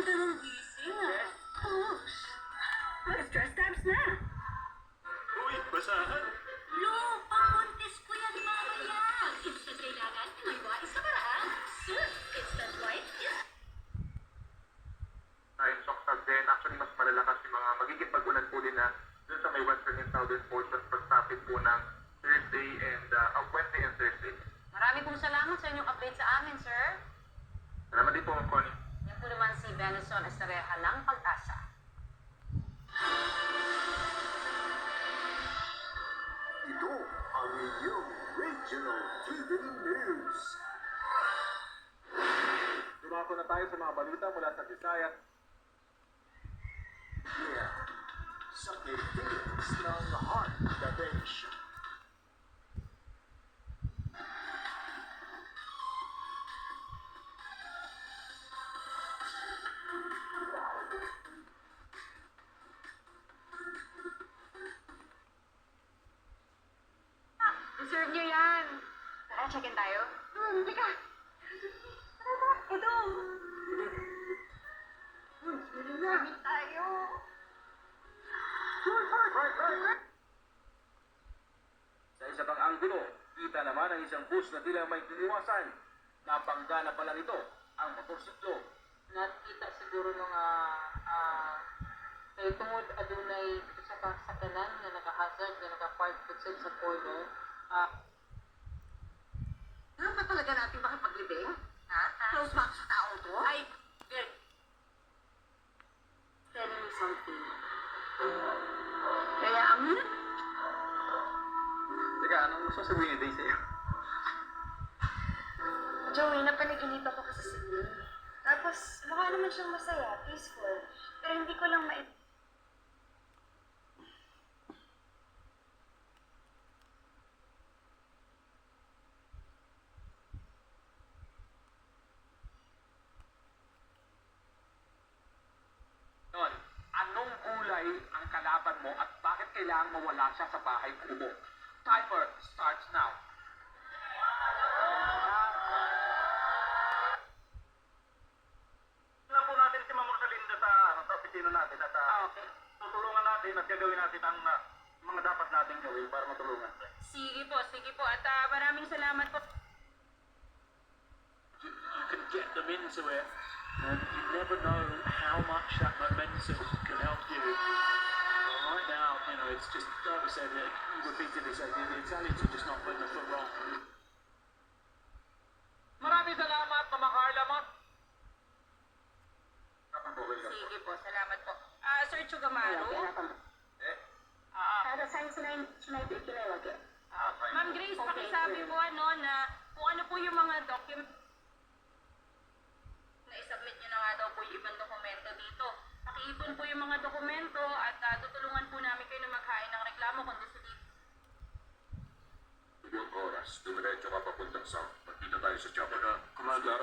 ka nang gising ah. Oops. Mag-stress tabs na. Uy, basahan. Lo, pang-contest ko yan mamaya. Instant kailangan, may wais sa paraan. Surf, instant white is... Dahil Soksag din, actually mas malalakas yung mga magiging pagulan po din na dun sa may western and southern portions pagtapit po ng Thursday and Wednesday and Thursday. Marami pong salamat sa inyong update sa amin, sir. Salamat din po, Ma'am Connie. Yan po naman si Benson Estrella ng Pag-asa. Ito ang inyong Regional TV News. Dumako na tayo sa mga balita mula sa Visayas. Yeah. Sa Philippines ng Heart Dimension. Deserve nyo yan. Tara, check-in tayo. Halika. Tara, ito. Check-in tayo. Sa isa pang anggulo, kita naman ang isang bus na tila may tiniwasan. Napangga na pala nito ang motorsiklo. Nakita siguro nung kay tungod adunay sa kasakanan nga naka-hazard nga naka-park outside sa corner. Ano ba talaga natin makipaglibing? Ha? Close ba ako sa tao to? Ay, girl. Tell me something. Kaya ang... Teka, anong gusto sabihin ni Day sa'yo? Joey, napanaginip ako kasi sa Sydney. Tapos, mukha naman siyang masaya, peaceful. Pero hindi ko lang Noon, anong gulay ang kalaban mo at bakit kailangang mawala siya sa bahay kubo? Timer starts now. Alam po natin si Ma'am Rosalinda sa opisina natin at Okay. tutulungan natin at gagawin natin ang mga dapat nating gawin para matulungan siya. Sige po. At maraming salamat po. You can get them into it, and you never know how much that momentum can help you. Right now, you know, it's just, like we said, you repeatedly said, the Italians are just not putting the foot wrong. Maraming salamat, Mama Carla. Sige po. Salamat po. Sir Chugamaru. Para saan sunay kinawag Ma'am Grace, pakisabi po na kung ano po yung mga document na isubmit nyo na nga daw po yung ibang dokumento dito. Pakiipon po yung mga dokumento at tutulungan po namin kayo na maghain ng reklamo kung gusto dito. Yung oras, dumiretso ka papuntang south. Magkita tayo sa chopper. Commander,